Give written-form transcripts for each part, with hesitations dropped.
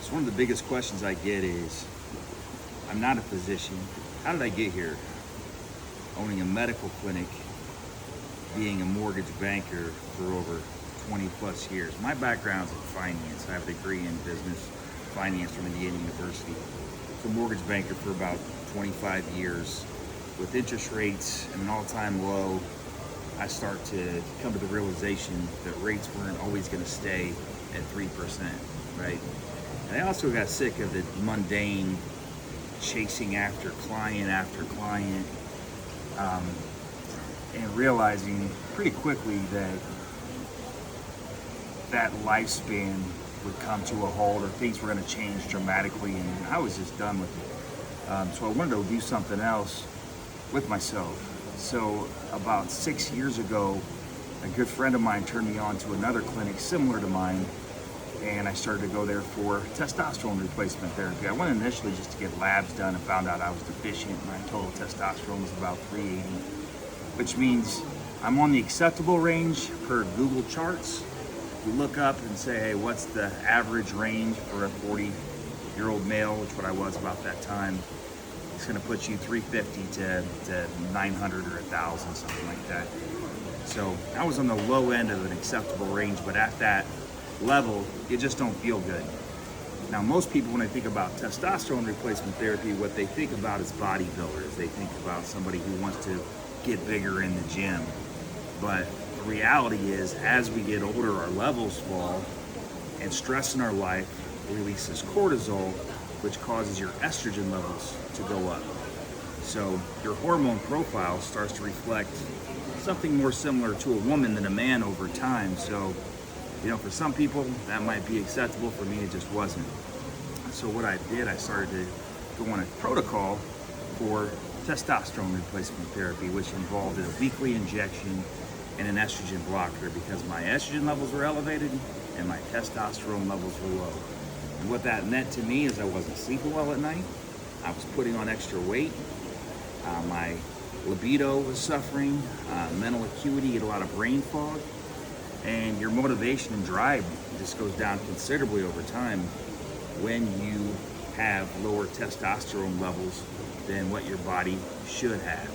So one of the biggest questions I get is, I'm not a physician. How did I get here? Owning a medical clinic, being a mortgage banker for over 20 plus years. My background's in finance. I have a degree in business finance from Indiana University. I was a mortgage banker for about 25 years. With interest rates at an all-time low, I start to come to the realization that rates weren't always going to stay at 3%, right? And I also got sick of the mundane chasing after client, and realizing pretty quickly that lifespan would come to a halt, or things were going to change dramatically, and I was just done with it. So I wanted to do something else with myself. So about 6 years ago, a good friend of mine turned me on to another clinic similar to mine, and I started to go there for testosterone replacement therapy. I went initially just to get labs done and found out I was deficient. My total testosterone was about 380, which means I'm on the acceptable range per Google Charts. You look up and say, hey, what's the average range for a 40-year-old male, which what I was about that time. It's gonna put you 350 to 900 or 1,000, something like that. So I was on the low end of an acceptable range, but at that level, you just don't feel good. Now, most people, when they think about testosterone replacement therapy, what they think about is bodybuilders. They think about somebody who wants to get bigger in the gym. But the reality is, as we get older, our levels fall, and stress in our life releases cortisol, which causes your estrogen levels to go up. So your hormone profile starts to reflect something more similar to a woman than a man over time. So, you know, for some people that might be acceptable. For me, it just wasn't. So what I did, I started to go on a protocol for testosterone replacement therapy, which involved a weekly injection and an estrogen blocker, because my estrogen levels were elevated and my testosterone levels were low. And what that meant to me is I wasn't sleeping well at night. I was putting on extra weight. My libido was suffering, mental acuity, you get a lot of brain fog, and your motivation and drive just goes down considerably over time when you have lower testosterone levels than what your body should have.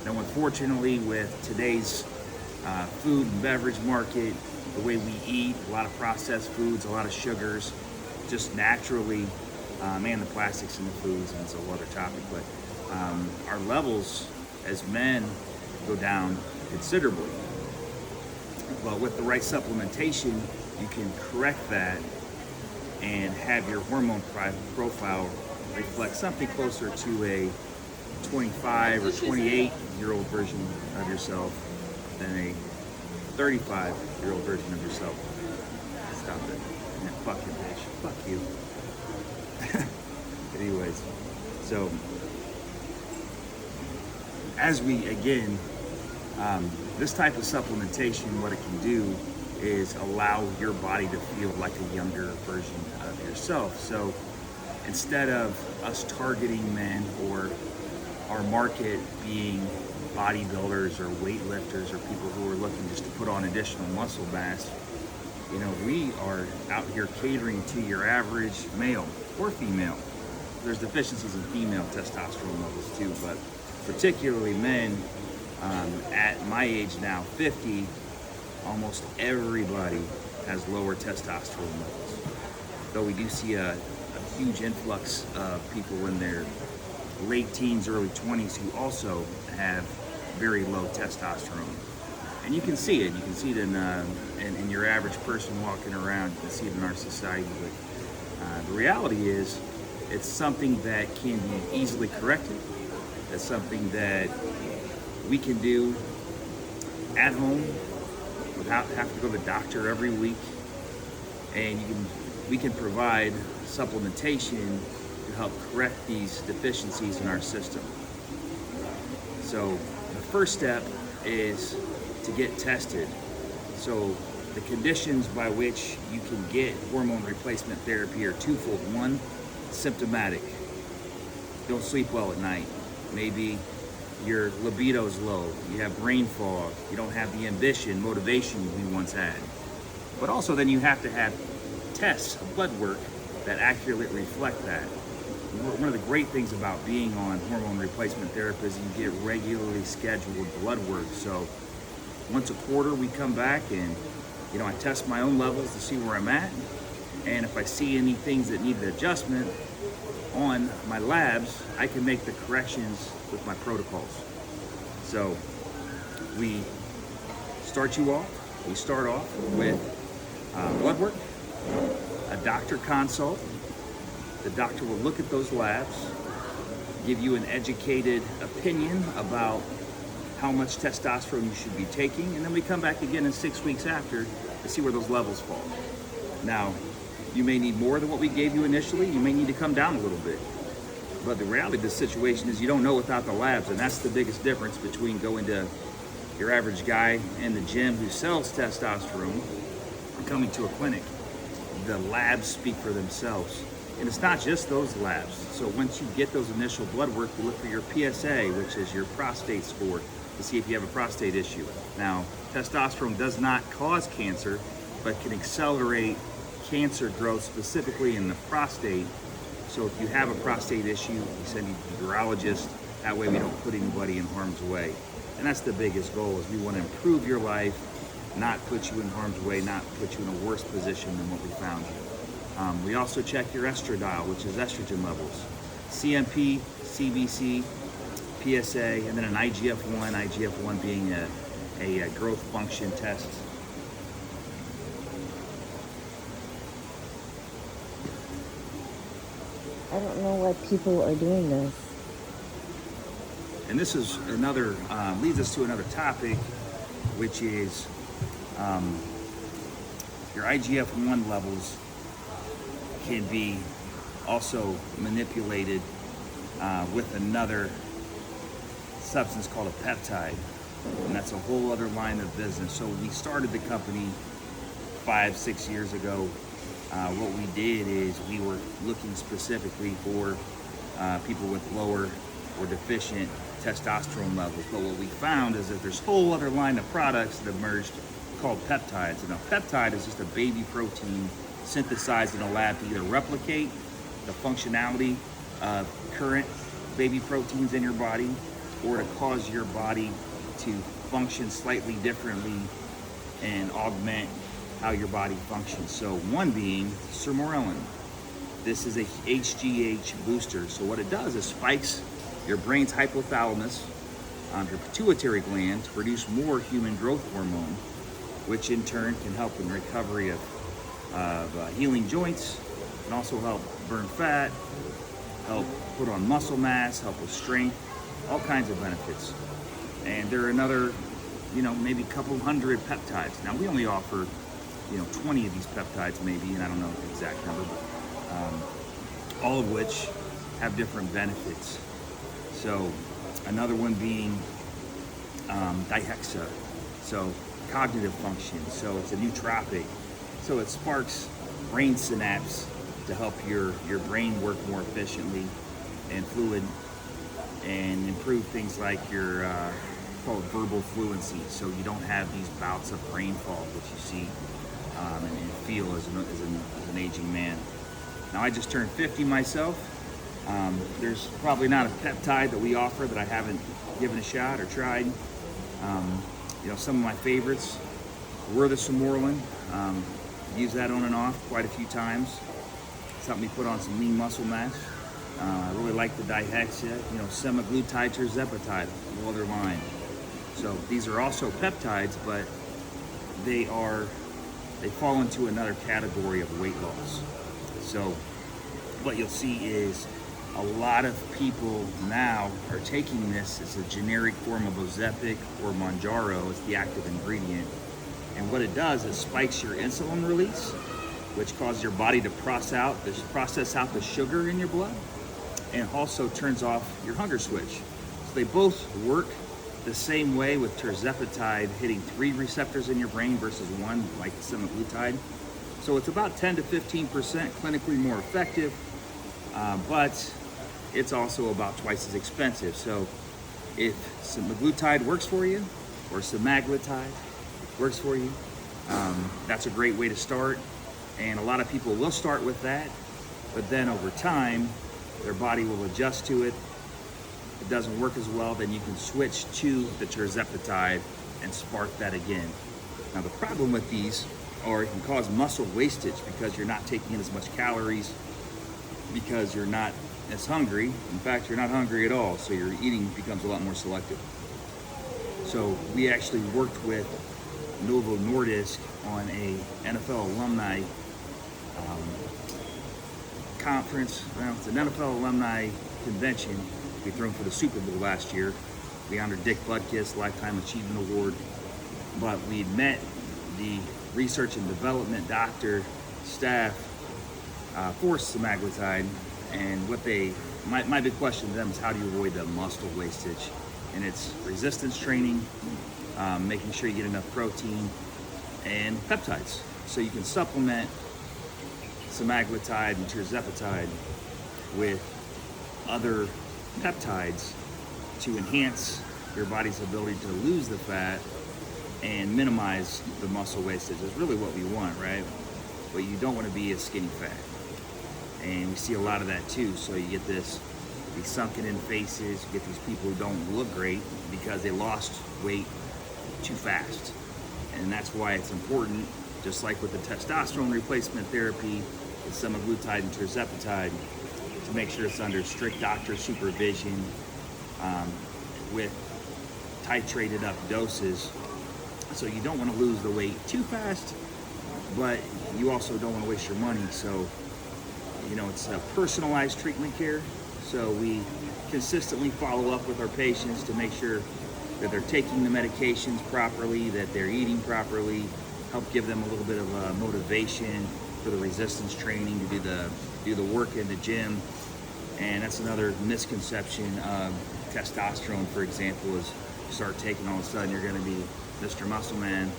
Now, unfortunately, with today's food and beverage market, the way we eat, a lot of processed foods, a lot of sugars, just naturally, and the plastics in the foods, and it's a whole other topic, but our levels as men go down considerably. But with the right supplementation, you can correct that and have your hormone profile reflect something closer to a 25 or 28-year-old version of yourself than a 35-year-old version of yourself. Stop it. Man, fuck you, bitch. Fuck you. Anyways, so as we, again, this type of supplementation, what it can do is allow your body to feel like a younger version of yourself. So instead of us targeting men, or our market being bodybuilders or weightlifters or people who are looking just to put on additional muscle mass, you know, we are out here catering to your average male or female. There's deficiencies in female testosterone levels too, but particularly men, at my age now, 50, almost everybody has lower testosterone levels. Though we do see a huge influx of people in their late teens, early 20s who also have very low testosterone. And you can see it. You can see it in your average person walking around. You can see it in our society. But the reality is, it's something that can be easily corrected. It's something that we can do at home without having to go to the doctor every week. And we can provide supplementation to help correct these deficiencies in our system. So the first step is to get tested. So the conditions by which you can get hormone replacement therapy are twofold. One, symptomatic. Don't sleep well at night. Maybe your libido's low, you have brain fog, you don't have the ambition, motivation we once had. But also then you have to have tests, blood work, that accurately reflect that. One of the great things about being on hormone replacement therapy is you get regularly scheduled blood work. So once a quarter we come back and I test my own levels to see where I'm at. And if I see any things that need adjustment on my labs, I can make the corrections with my protocols. So we start off with blood work, a doctor consult. The doctor will look at those labs, give you an educated opinion about how much testosterone you should be taking, and then we come back again in 6 weeks after to see where those levels fall. Now, you may need more than what we gave you initially. You may need to come down a little bit. But the reality of the situation is you don't know without the labs, and that's the biggest difference between going to your average guy in the gym who sells testosterone and coming to a clinic. The labs speak for themselves. And it's not just those labs. So once you get those initial blood work, you look for your PSA, which is your prostate score, to see if you have a prostate issue. Now, testosterone does not cause cancer, but can accelerate cancer growth, specifically in the prostate. So if you have a prostate issue, we send you to the urologist. That way we don't put anybody in harm's way. And that's the biggest goal, is we want to improve your life, not put you in harm's way, not put you in a worse position than what we found you. We also check your estradiol, which is estrogen levels, CMP, CBC, PSA, and then an IGF-1, IGF-1 being a growth function test. I don't know why people are doing this. And this is another, leads us to another topic, which is your IGF-1 levels can be also manipulated with another substance called a peptide, and that's a whole other line of business. So we started the company 5-6 years ago. What we did is we were looking specifically for people with lower or deficient testosterone levels. But what we found is that there's a whole other line of products that emerged called peptides. And a peptide is just a baby protein synthesized in a lab to either replicate the functionality of current baby proteins in your body, or to cause your body to function slightly differently and augment how your body functions. So one being sermorelin. This is a HGH booster. So what it does is spikes your brain's hypothalamus, your pituitary gland, to produce more human growth hormone, which in turn can help in recovery of healing joints, and also help burn fat, help put on muscle mass, help with strength, all kinds of benefits. And there are another, maybe a couple hundred peptides. Now we only offer, 20 of these peptides maybe, and I don't know the exact number, but all of which have different benefits. So another one being dihexa, so cognitive function. So it's a nootropic. So it sparks brain synapse to help your brain work more efficiently and fluid, and improve things like your called verbal fluency. So you don't have these bouts of brain fog that you see and feel as an aging man. Now I just turned 50 myself. There's probably not a peptide that we offer that I haven't given a shot or tried. Some of my favorites were the sermorelin. Use that on and off quite a few times. It's helped me put on some lean muscle mass. I really like the dihexa, semaglutide, tirzepatide, a whole other line. So these are also peptides, but they fall into another category of weight loss. So what you'll see is a lot of people now are taking this as a generic form of Ozempic or Mounjaro as the active ingredient. And what it does is spikes your insulin release, which causes your body to process out the sugar in your blood, and also turns off your hunger switch. So they both work the same way, with tirzepatide hitting 3 receptors in your brain versus 1, like semaglutide. So it's about 10 to 15% clinically more effective, but it's also about twice as expensive. So if semaglutide works for you, or semaglutide works for you, that's a great way to start. And a lot of people will start with that but then over time, their body will adjust to it. It doesn't work as well, then you can switch to the tirzepatide and spark that again. Now the problem with these, or it can cause muscle wastage because you're not taking in as much calories, because you're not as hungry. In fact, you're not hungry at all, so your eating becomes a lot more selective. So we actually worked with Novo Nordisk on a NFL alumni conference. Well, it's an NFL alumni convention. We threw him for the Super Bowl last year. We honored Dick Butkus Lifetime Achievement Award. But we met the research and development doctor staff for semaglutide, and what they, my big question to them is, how do you avoid the muscle wastage? And it's resistance training, making sure you get enough protein, and peptides. So you can supplement semaglutide and tirzepatide with other peptides to enhance your body's ability to lose the fat and minimize the muscle wastage. Is really what we want, right? But you don't want to be a skinny fat. And we see a lot of that too. So you get these sunken in faces, you get these people who don't look great because they lost weight too fast. And that's why it's important, just like with the testosterone replacement therapy, with semaglutide and tirzepatide, to make sure it's under strict doctor supervision with titrated up doses. So you don't want to lose the weight too fast, but you also don't want to waste your money. So, you know, it's a personalized treatment care. So we consistently follow up with our patients to make sure that they're taking the medications properly, that they're eating properly, help give them a little bit of motivation for the resistance training, to do the work in the gym. And that's another misconception of testosterone, for example, is you start taking, all of a sudden you're going to be Mr. Muscle Man.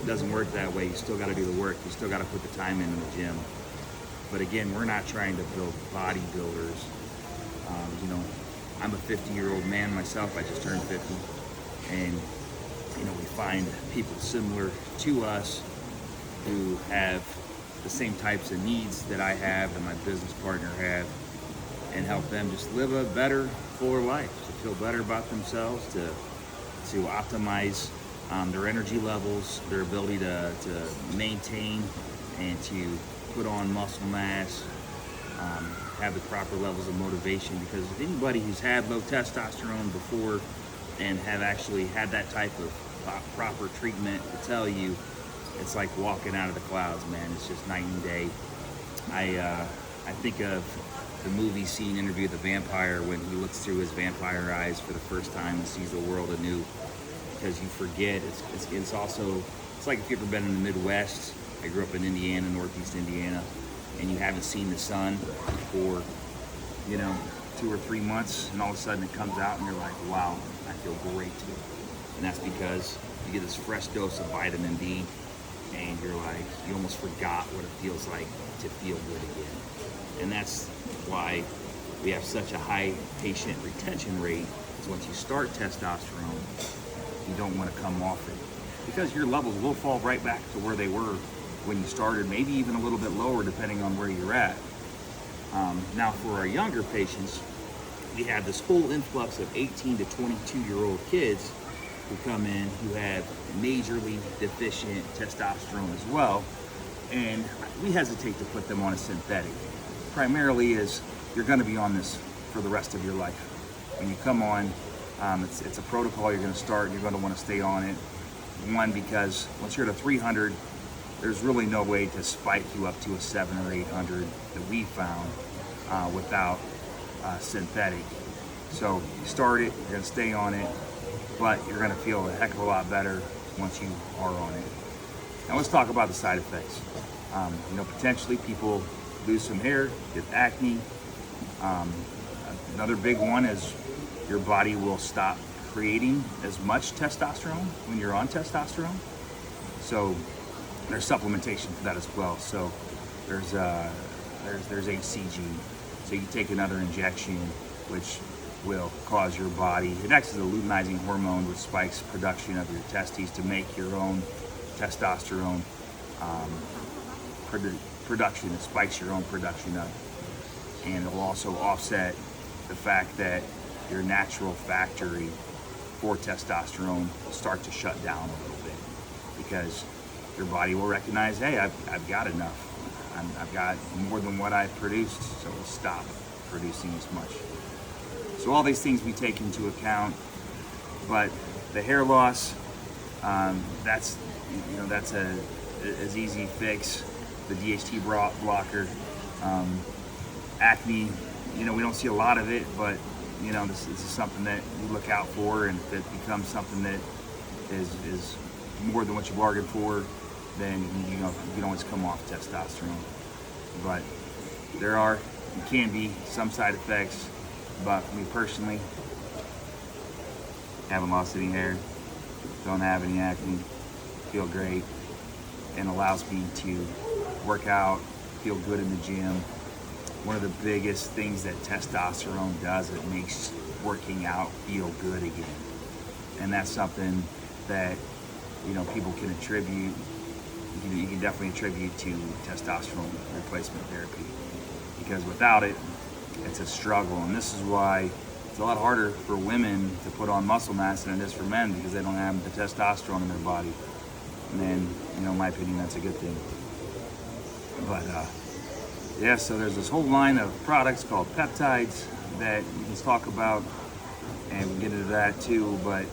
It doesn't work that way. You still got to do the work. You still got to put the time in the gym. But again, we're not trying to build bodybuilders. You know, I'm a 50-year-old man myself. I just turned 50. And, you know, we find people similar to us who have the same types of needs that I have and my business partner have, and help them just live a better, fuller life, to feel better about themselves, to optimize their energy levels, their ability to maintain and to put on muscle mass, have the proper levels of motivation. Because if anybody who's had low testosterone before and have actually had that type of proper treatment to tell you, it's like walking out of the clouds, man. It's just night and day. I think of the movie scene, Interview with the Vampire, when he looks through his vampire eyes for the first time and sees the world anew. Because you forget, it's also, it's like if you've ever been in the Midwest. I grew up in Indiana, Northeast Indiana, and you haven't seen the sun for, you know, 2 or 3 months, and all of a sudden it comes out and you're like, wow, I feel great. And that's because you get this fresh dose of vitamin D, and you're like, you almost forgot what it feels like to feel good again. And that's why we have such a high patient retention rate, is once you start testosterone, you don't want to come off it, because your levels will fall right back to where they were when you started, maybe even a little bit lower depending on where you're at. Now for our younger patients, we have this whole influx of 18 to 22-year-old kids who come in who have majorly deficient testosterone as well, and we hesitate to put them on a synthetic. Primarily is, you're going to be on this for the rest of your life. When you come on, it's a protocol you're going to start, and you're going to want to stay on it. One, because once you're at a 300, there's really no way to spike you up to a 700 or 800 that we found without synthetic. So you start it, you're going to stay on it, but you're going to feel a heck of a lot better once you are on it. Now let's talk about the side effects. You know, potentially people lose some hair, get acne. Another big one is your body will stop creating as much testosterone when you're on testosterone. So there's supplementation for that as well. So there's HCG. So you take another injection, which will cause your body, it acts as a luteinizing hormone, which spikes production of your testes to make your own testosterone production. It spikes your own production of it. and it'll also offset the fact that your natural factory for testosterone will start to shut down a little bit, because your body will recognize, hey, I've got enough. I've got more than what I've produced, so it'll stop producing as much. So all these things we take into account, but the hair loss, that's as easy fix. The DHT blocker, acne, we don't see a lot of it, but this is something that you look out for, and if it becomes something that is more than what you bargained for, then you can always come off testosterone. But there can be some side effects. But me personally, haven't lost any hair, don't have any acne, feel great, and allows me to work out, feel good in the gym. One of the biggest things that testosterone does, it makes working out feel good again. And that's something that people can attribute. You can definitely attribute to testosterone replacement therapy, because without it, it's a struggle. And this is why it's a lot harder for women to put on muscle mass than it is for men, because they don't have the testosterone in their body. And then, in my opinion, that's a good thing. But yeah, so there's this whole line of products called peptides that we can talk about, and we'll get into that too. But